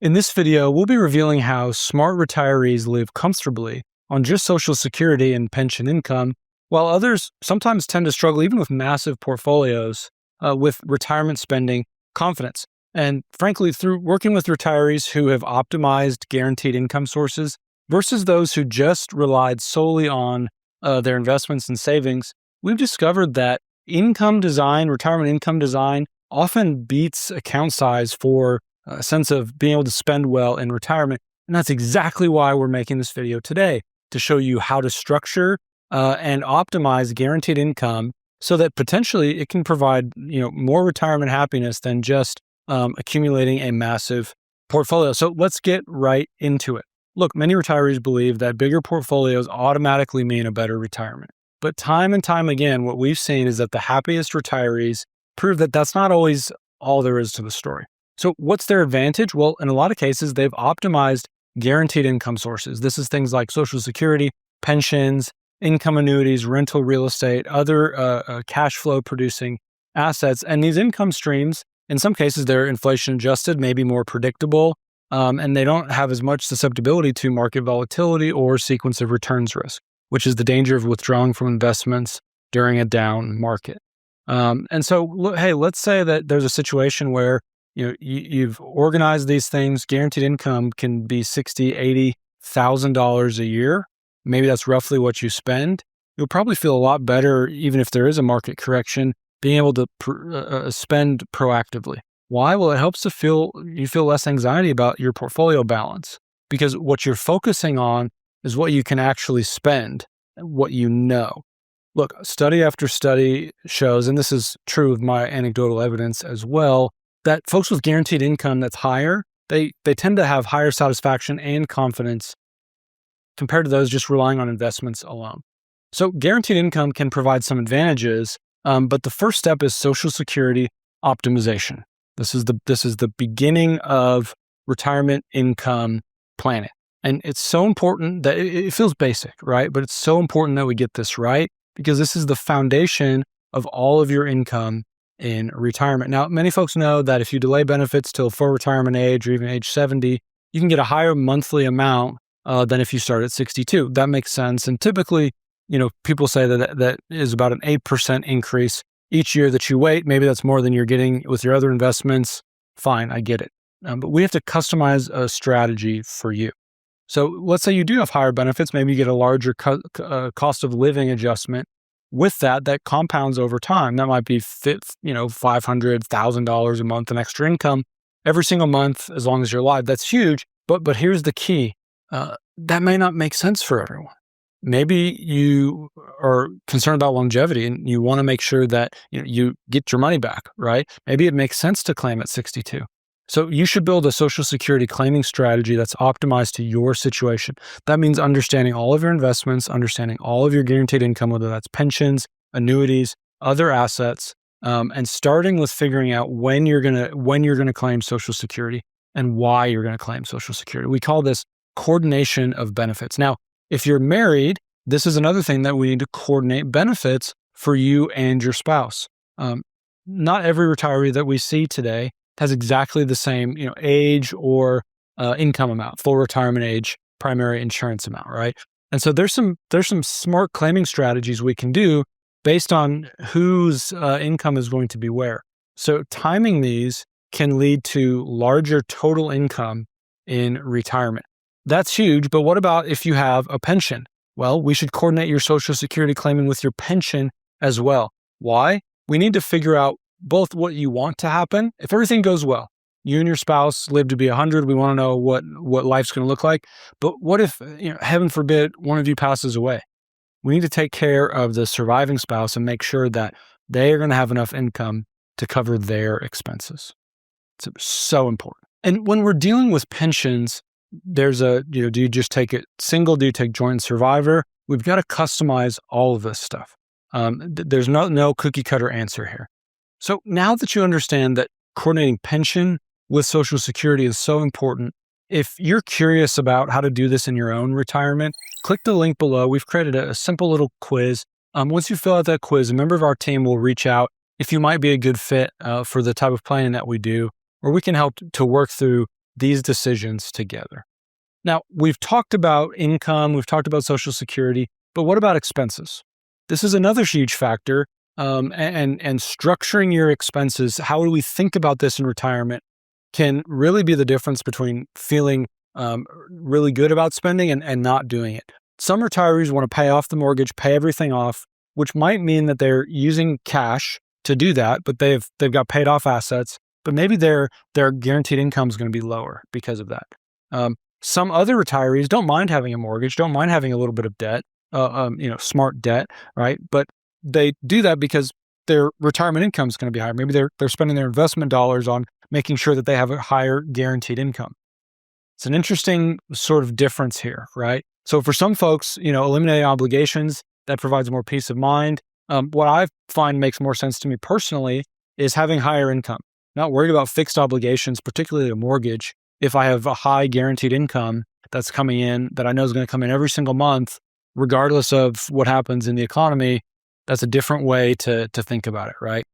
In this video, we'll be revealing how smart retirees live comfortably on just Social Security and pension income, while others sometimes tend to struggle even with massive portfolios with retirement spending confidence. And frankly, through working with retirees who have optimized guaranteed income sources versus those who just relied solely on their investments and savings, we've discovered that retirement income design, often beats account size for a sense of being able to spend well in retirement. And that's exactly why we're making this video today, to show you how to structure and optimize guaranteed income so that potentially it can provide more retirement happiness than just accumulating a massive portfolio. So let's get right into it. Look, many retirees believe that bigger portfolios automatically mean a better retirement. But time and time again, what we've seen is that the happiest retirees prove that that's not always all there is to the story. So what's their advantage? Well, in a lot of cases, they've optimized guaranteed income sources. This is things like Social Security, pensions, income annuities, rental real estate, other cash flow producing assets. And these income streams, in some cases, they're inflation adjusted, maybe more predictable, and they don't have as much susceptibility to market volatility or sequence of returns risk, which is the danger of withdrawing from investments during a down market. And so, hey, let's say that there's a situation where you've organized these things. Guaranteed income can be $60,000, $80,000 a year. Maybe that's roughly what you spend. You'll probably feel a lot better, even if there is a market correction, being able to spend proactively. Why? Well, it helps you feel less anxiety about your portfolio balance, because what you're focusing on is what you can actually spend, what you know. Look, study after study shows, and this is true of my anecdotal evidence as well, that folks with guaranteed income that's higher, they tend to have higher satisfaction and confidence compared to those just relying on investments alone. So guaranteed income can provide some advantages, but the first step is Social Security optimization. This is the beginning of retirement income planning. And it's so important that it feels basic, right? But it's so important that we get this right, because this is the foundation of all of your income in retirement. Now, many folks know that if you delay benefits till full retirement age or even age 70, you can get a higher monthly amount than if you start at 62. That makes sense. And typically, people say that is about an 8% increase each year that you wait. Maybe that's more than you're getting with your other investments. Fine, I get it. But we have to customize a strategy for you. So let's say you do have higher benefits. Maybe you get a larger cost of living adjustment. With that compounds over time. That might be $500,000 a month in extra income every single month as long as you're alive. That's huge. But here's the key. That may not make sense for everyone. Maybe you are concerned about longevity and you want to make sure that you get your money back, right? Maybe it makes sense to claim at 62. So you should build a Social Security claiming strategy that's optimized to your situation. That means understanding all of your investments, understanding all of your guaranteed income, whether that's pensions, annuities, other assets, and starting with figuring out when you're gonna claim Social Security and why you're gonna claim Social Security. We call this coordination of benefits. Now, if you're married, this is another thing that we need to coordinate benefits for you and your spouse. Not every retiree that we see today has exactly the same, age or income amount, full retirement age, primary insurance amount, right? And so there's some smart claiming strategies we can do based on whose income is going to be where. So timing these can lead to larger total income in retirement. That's huge, but what about if you have a pension? Well, we should coordinate your Social Security claiming with your pension as well. Why? We need to figure out both what you want to happen. If everything goes well, you and your spouse live to be 100, we want to know what life's going to look like. But what if, heaven forbid, one of you passes away? We need to take care of the surviving spouse and make sure that they are going to have enough income to cover their expenses. It's so important. And when we're dealing with pensions, there's do you just take it single? Do you take joint survivor? We've got to customize all of this stuff. There's no cookie cutter answer here. So now that you understand that coordinating pension with Social Security is so important, if you're curious about how to do this in your own retirement, click the link below. We've created a simple little quiz. Once you fill out that quiz, a member of our team will reach out if you might be a good fit for the type of planning that we do, or we can help to work through these decisions together. Now, we've talked about income, we've talked about Social Security, but what about expenses? This is another huge factor. And structuring your expenses, how do we think about this in retirement, can really be the difference between feeling really good about spending and not doing it. Some retirees want to pay off the mortgage, pay everything off, which might mean that they're using cash to do that, but they've got paid off assets, but maybe their guaranteed income is going to be lower because of that. Some other retirees don't mind having a mortgage, don't mind having a little bit of debt, smart debt, right? But they do that because their retirement income is going to be higher. Maybe they're spending their investment dollars on making sure that they have a higher guaranteed income. It's an interesting sort of difference here, right? So for some folks, eliminating obligations, that provides more peace of mind. What I find makes more sense to me personally is having higher income. Not worried about fixed obligations, particularly a mortgage. If I have a high guaranteed income that's coming in, that I know is going to come in every single month, regardless of what happens in the economy, that's a different way to think about it, right?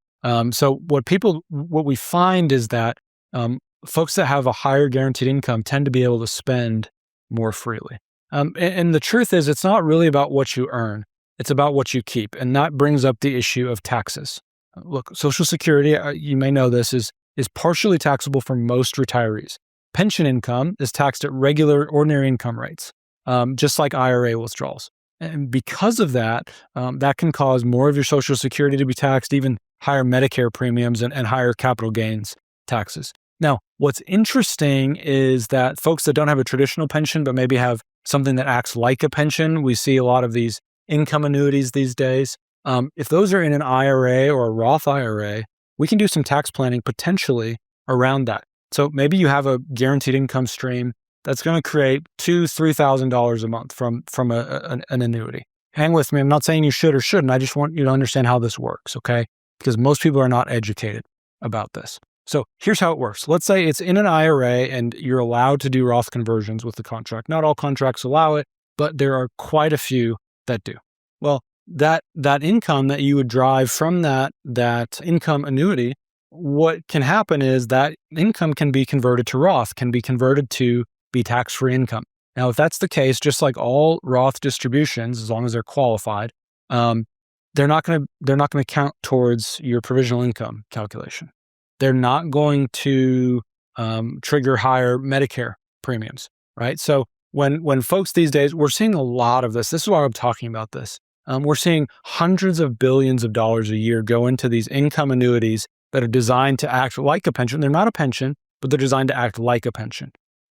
So what we find is that folks that have a higher guaranteed income tend to be able to spend more freely. And the truth is, it's not really about what you earn. It's about what you keep. And that brings up the issue of taxes. Look, Social Security, you may know this, is partially taxable for most retirees. Pension income is taxed at regular, ordinary income rates, just like IRA withdrawals. And because of that, that can cause more of your Social Security to be taxed, even higher Medicare premiums and higher capital gains taxes. Now, what's interesting is that folks that don't have a traditional pension, but maybe have something that acts like a pension, we see a lot of these income annuities these days. If those are in an IRA or a Roth IRA, we can do some tax planning potentially around that. So maybe you have a guaranteed income stream that's going to create $2,000-$3,000 a month from an annuity. Hang with me. I'm not saying you should or shouldn't. I just want you to understand how this works, okay? Because most people are not educated about this. So here's how it works. Let's say it's in an IRA and you're allowed to do Roth conversions with the contract. Not all contracts allow it, but there are quite a few that do. Well, that income that you would drive from that income annuity, what can happen is that income can be converted to Roth, can be converted to be tax-free income. Now, if that's the case, just like all Roth distributions, as long as they're qualified, they're not going to count towards your provisional income calculation. They're not going to trigger higher Medicare premiums, right? So when folks these days, we're seeing a lot of this. This is why I'm talking about this. We're seeing hundreds of billions of dollars a year go into these income annuities that are designed to act like a pension. They're not a pension, but they're designed to act like a pension.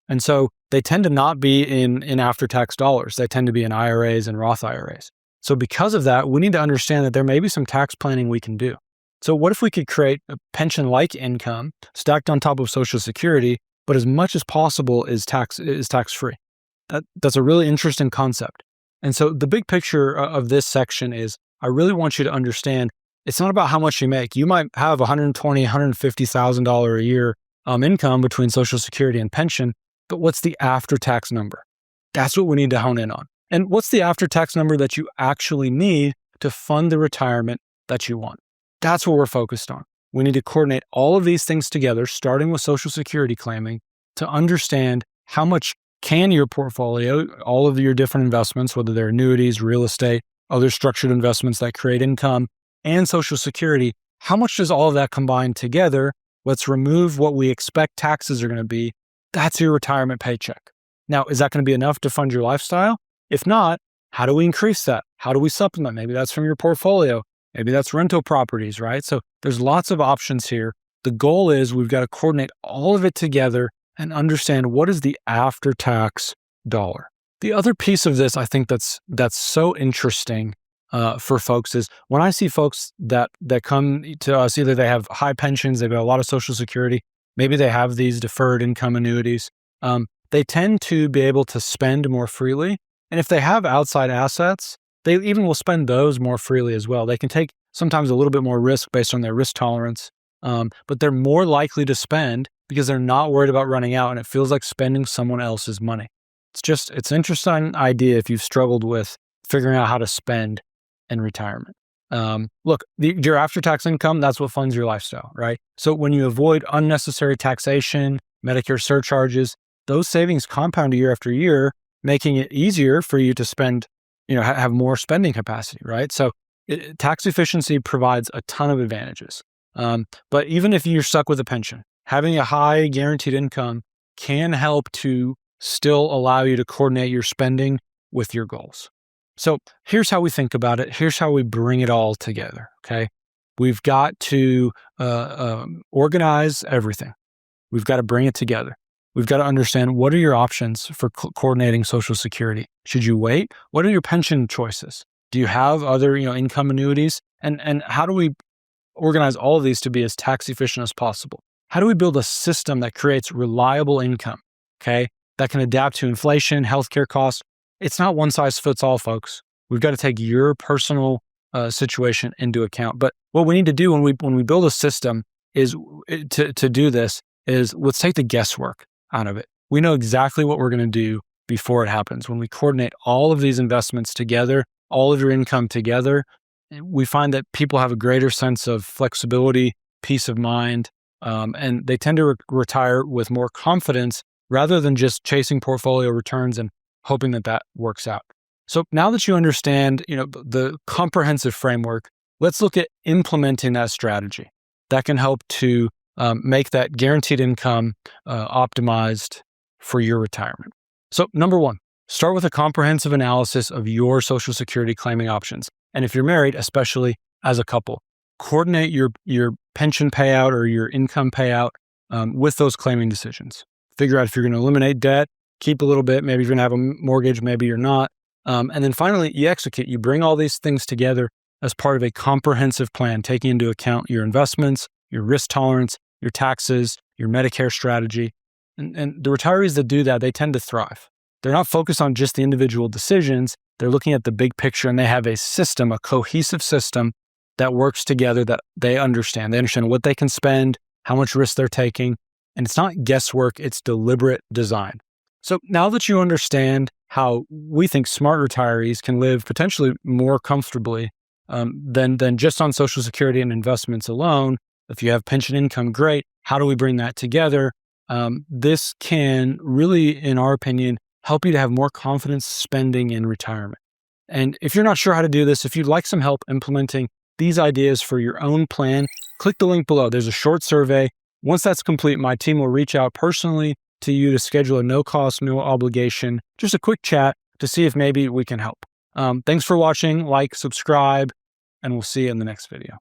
And so they tend to not be in after-tax dollars. They tend to be in IRAs and Roth IRAs. So because of that, we need to understand that there may be some tax planning we can do. So what if we could create a pension-like income stacked on top of Social Security, but as much as possible is tax-free? That's a really interesting concept. And so the big picture of this section is, I really want you to understand, it's not about how much you make. You might have $120,000, $150,000 a year income between Social Security and pension, but what's the after-tax number? That's what we need to hone in on. And what's the after-tax number that you actually need to fund the retirement that you want? That's what we're focused on. We need to coordinate all of these things together, starting with Social Security claiming, to understand how much can your portfolio, all of your different investments, whether they're annuities, real estate, other structured investments that create income, and Social Security, how much does all of that combine together? Let's remove what we expect taxes are going to be. That's your retirement paycheck. Now, is that going to be enough to fund your lifestyle? If not, how do we increase that? How do we supplement? Maybe that's from your portfolio. Maybe that's rental properties, right? So there's lots of options here. The goal is we've got to coordinate all of it together and understand what is the after-tax dollar. The other piece of this, I think that's so interesting for folks is when I see folks that come to us, either they have high pensions, they've got a lot of Social Security, maybe they have these deferred income annuities, they tend to be able to spend more freely. And if they have outside assets, they even will spend those more freely as well. They can take sometimes a little bit more risk based on their risk tolerance, but they're more likely to spend because they're not worried about running out, and it feels like spending someone else's money. It's an interesting idea if you've struggled with figuring out how to spend in retirement. Look, your after-tax income, that's what funds your lifestyle, right? So when you avoid unnecessary taxation, Medicare surcharges, those savings compound year after year, making it easier for you to spend, have more spending capacity, right? So tax efficiency provides a ton of advantages. But even if you're stuck with a pension, having a high guaranteed income can help to still allow you to coordinate your spending with your goals. So here's how we think about it. Here's how we bring it all together, okay? We've got to organize everything. We've got to bring it together. We've got to understand, what are your options for coordinating Social Security? Should you wait? What are your pension choices? Do you have other, income annuities? And how do we organize all of these to be as tax efficient as possible? How do we build a system that creates reliable income, okay, that can adapt to inflation, healthcare costs? It's not one size fits all, folks. We've got to take your personal situation into account. But what we need to do when we build a system is to do this is, let's take the guesswork out of it. We know exactly what we're going to do before it happens. When we coordinate all of these investments together, all of your income together, we find that people have a greater sense of flexibility, peace of mind, and they tend to retire with more confidence rather than just chasing portfolio returns and hoping that works out. So now that you understand, the comprehensive framework, let's look at implementing that strategy that can help to make that guaranteed income optimized for your retirement. So number one, start with a comprehensive analysis of your Social Security claiming options. And if you're married, especially as a couple, coordinate your pension payout or your income payout with those claiming decisions. Figure out if you're going to eliminate debt, keep a little bit, maybe you're going to have a mortgage, maybe you're not. And then finally, you execute. You bring all these things together as part of a comprehensive plan, taking into account your investments, your risk tolerance, your taxes, your Medicare strategy. And the retirees that do that, they tend to thrive. They're not focused on just the individual decisions. They're looking at the big picture, and they have a system, a cohesive system that works together, that they understand. They understand what they can spend, how much risk they're taking. And it's not guesswork, it's deliberate design. So now that you understand how we think smart retirees can live potentially more comfortably than just on Social Security and investments alone, if you have pension income, great. How do we bring that together? This can really, in our opinion, help you to have more confidence spending in retirement. And if you're not sure how to do this, if you'd like some help implementing these ideas for your own plan, click the link below. There's a short survey. Once that's complete, my team will reach out personally to you to schedule a no cost, no obligation, just a quick chat to see if maybe we can help. Thanks for watching. Like, subscribe, and we'll see you in the next video.